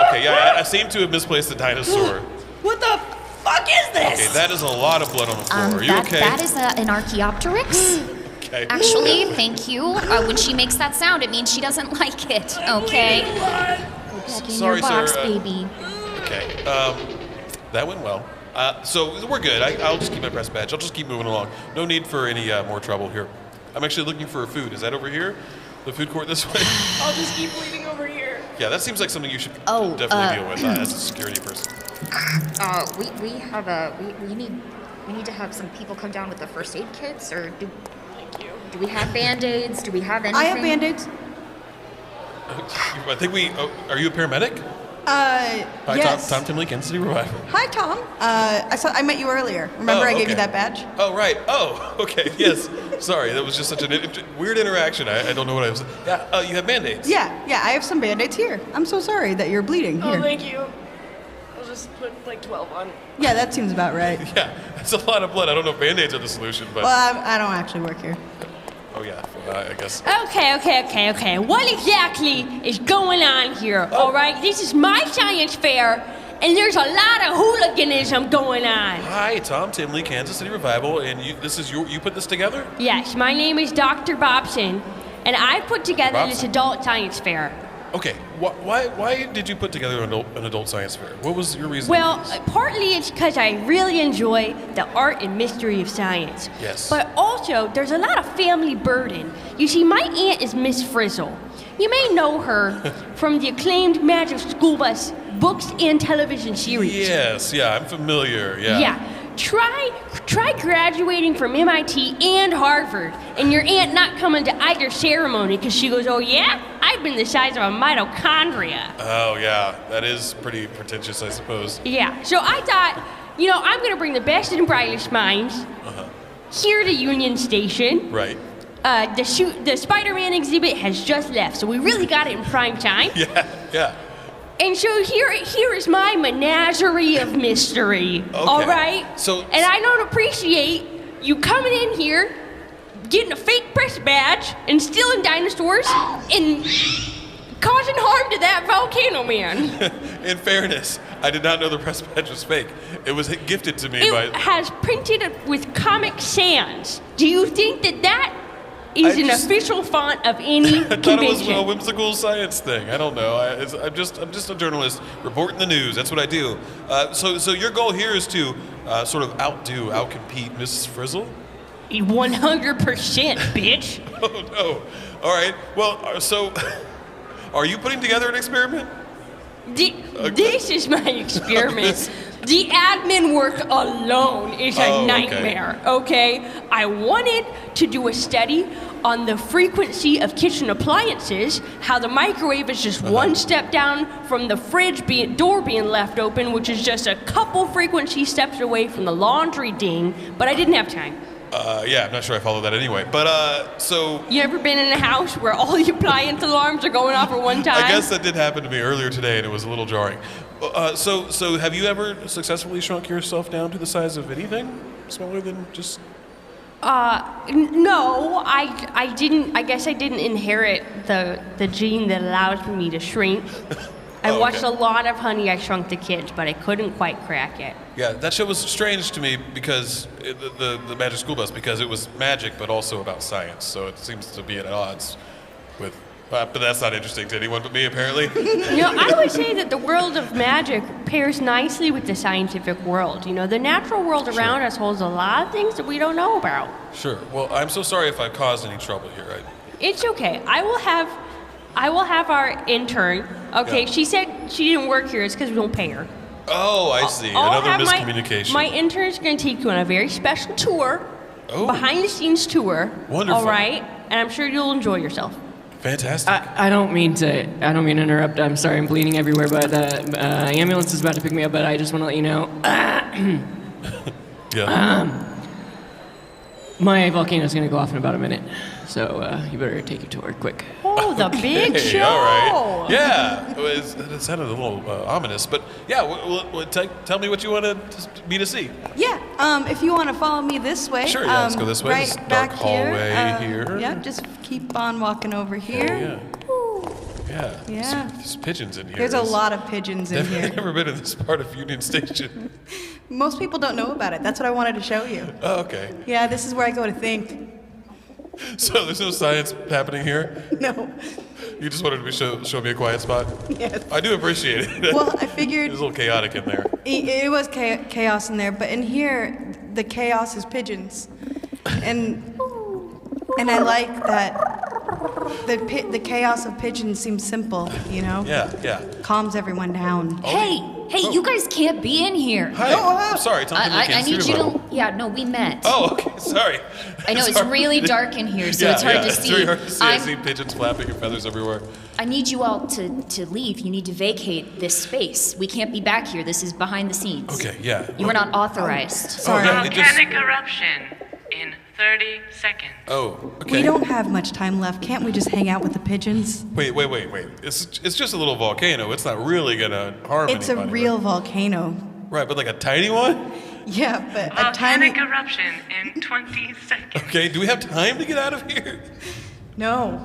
Okay, yeah, I seem to have misplaced the dinosaur. What the fuck is this? Okay, that is a lot of blood on the floor. Are you okay? That is an Archaeopteryx. Okay. Actually, thank you. When she makes that sound, it means she doesn't like it. Okay. Go back in Sorry, your box, sir. baby. Okay. That went well. So we're good. I'll just keep my press badge. I'll just keep moving along. No need for any more trouble here. I'm actually looking for food. Is that over here? The food court this way? I'll just keep bleeding over here. Yeah, that seems like something you should Oh, definitely deal with as a security person. We need to have some people come down with the first aid kits, or do we have Band-Aids? Do we have anything? I have Band-Aids. I think are you a paramedic? Hi, Yes. Tom Timley, Kansas City Revival. Hi, Tom. I met you earlier. Remember I gave you that badge? Oh, right. Oh, okay. Yes. Sorry, that was just such a weird interaction. I don't know what I was. Yeah. You have Band-Aids. Yeah. I have some Band-Aids here. I'm so sorry that you're bleeding. Here. Oh, thank you. I'll just put like 12 on. Yeah, that seems about right. Yeah, that's a lot of blood. I don't know if Band-Aids are the solution, but. Well, I don't actually work here. Oh yeah, I guess. Okay. What exactly is going on here? All right, this is my science fair, and there's a lot of hooliganism going on. Hi, Tom Timley, Kansas City Revival, and you put this together? Yes, my name is Dr. Bobson, and I put together this adult science fair. Okay, why did you put together an adult science fair? What was your reason? Well, partly it's because I really enjoy the art and mystery of science. Yes. But also, there's a lot of family burden. You see, my aunt is Miss Frizzle. You may know her from the acclaimed Magic School Bus books and television series. Yes, yeah, I'm familiar, yeah. Yeah. Try graduating from MIT and Harvard, and your aunt not coming to either ceremony because she goes, oh yeah? I've been the size of a mitochondria. Oh, yeah, that is pretty pretentious, I suppose. Yeah, so I thought, I'm going to bring the best and brightest minds here to Union Station. Right. The Spider-Man exhibit has just left, so we really got it in prime time. Yeah. And so here is my menagerie of mystery. Okay. All right? And I don't appreciate you coming in here, getting a fake press badge, and stealing dinosaurs, and causing harm to that volcano man. In fairness, I did not know the press badge was fake. It was gifted to me by... It has printed with Comic Sans. Do you think that is an official font of any I thought convention? it was a whimsical science thing. I don't know. I'm just a journalist reporting the news. That's what I do. So your goal here is to sort of outcompete Mrs. Frizzle? 100%, bitch. Oh no. All right. Well, so are you putting together an experiment? This is my experiment. The admin work alone is a nightmare, okay? I wanted to do a study on the frequency of kitchen appliances, how the microwave is just one step down from the fridge door being left open, which is just a couple frequency steps away from the laundry ding, but I didn't have time. Yeah, I'm not sure I followed that anyway. But, so... You ever been in a house where all the appliance alarms are going off at one time? I guess that did happen to me earlier today, and it was a little jarring. So have you ever successfully shrunk yourself down to the size of anything smaller than just... No, I didn't. I guess I didn't inherit the gene that allows me to shrink. I watched a lot of Honey, I Shrunk the Kids, but I couldn't quite crack it. Yeah, that show was strange to me because the Magic School Bus, because it was magic but also about science. So it seems to be at odds with. But that's not interesting to anyone but me, apparently. I would say that the world of magic pairs nicely with the scientific world. The natural world around us holds a lot of things that we don't know about. Sure. Well, I'm so sorry if I've caused any trouble here. It's okay. I will have our intern. Okay, she said she didn't work here. It's because we don't pay her. Oh, I see. Another miscommunication. My intern's going to take you on a very special tour, behind-the-scenes tour. Wonderful. All right, and I'm sure you'll enjoy yourself. Fantastic. I don't mean to interrupt. I'm sorry, I'm bleeding everywhere, but ambulance is about to pick me up, but I just want to let you know. My volcano's going to go off in about a minute, so you better take your tour quick. Oh, the big show! All right. Yeah, it sounded a little ominous, but yeah, tell me what you wanted me to see. Yeah, if you want to follow me this way. Sure, yeah, let's go this way. Right this dark back hallway here. Yeah, just keep on walking over here. Yeah. There's pigeons in here. There's a lot of pigeons in here. I've never been in this part of Union Station. Most people don't know about it. That's what I wanted to show you. Oh, okay. Yeah, this is where I go to think. So there's no science happening here? No. You just wanted to show me a quiet spot? Yes. I do appreciate it. Well, I figured... It was a little chaotic in there. It was chaos in there, but in here, the chaos is pigeons. And I like that the chaos of pigeons seems simple, Yeah. Calms everyone down. Hey, Hey, you guys can't be in here. Hi. I'm sorry. Tom Timley, I Kansas need City you Revival. to. Yeah, no, we met. Oh, okay. Sorry. I know it's Sorry. really dark in here, so it's hard to see. It's very hard to see. I I'm- see pigeons flapping and feathers everywhere. I need you all to leave. You need to vacate this space. We can't be back here. This is behind the scenes. Okay, yeah. You are not authorized. Sorry. yeah, it just- Volcanic eruption in 30 seconds. Oh, okay. We don't have much time left. Can't we just hang out with the pigeons? Wait. It's just a little volcano. It's not really gonna harm It's a anybody. real volcano. Right, but like a tiny one? Yeah, but a tiny... eruption in 20 seconds. Okay, do we have time to get out of here? No.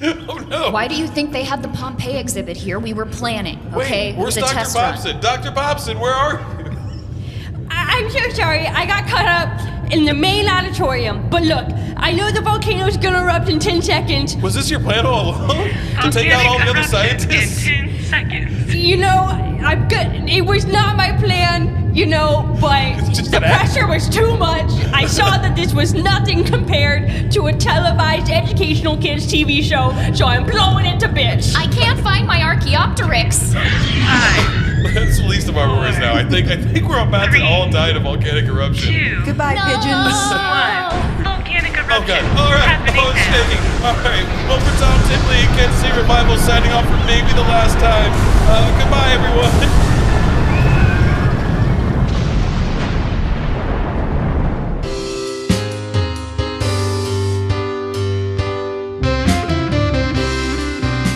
Oh no. Why do you think they had the Pompeii exhibit here? We were planning, okay? Wait, where's it was a Dr. test run. Bobson? Dr. Bobson, where are you? I'm so sorry. I got caught up in the main auditorium. But look, I know the volcano's gonna erupt in 10 seconds. Was this your plan all along? To take out all the other scientists? In 10 seconds. You know, I'm good. It was not my plan, you know, but It's just the an act. pressure was too much. I saw that this was nothing compared to a televised educational kids TV show, so I'm blowing it to bits. I can't find my Archaeopteryx. That's the least of our worries now. I think we're about to all die in a volcanic eruption. Goodbye, pigeons. Volcanic eruption. Oh god. Alright. Oh, it's shaking. Alright. Well, for Tom Timley and Kansas City Revival signing off for maybe the last time. Goodbye, everyone.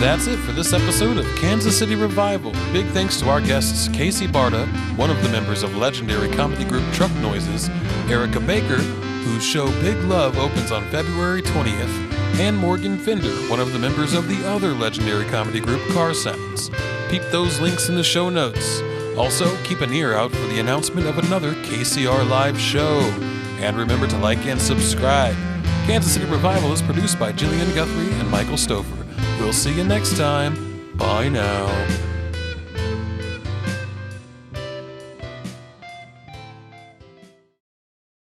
That's it for this episode of Kansas City Revival. Big thanks to our guests Kacy Barta, one of the members of legendary comedy group Truck Noises, Erika Baker, whose show Big Love opens on February 20th, and Morgan Fender, one of the members of the other legendary comedy group Car Sounds. Peep those links in the show notes. Also, keep an ear out for the announcement of another KCR live show. And remember to like and subscribe. Kansas City Revival is produced by Jillian Guthrie and Michael Stoufer. We'll see you next time. Bye now.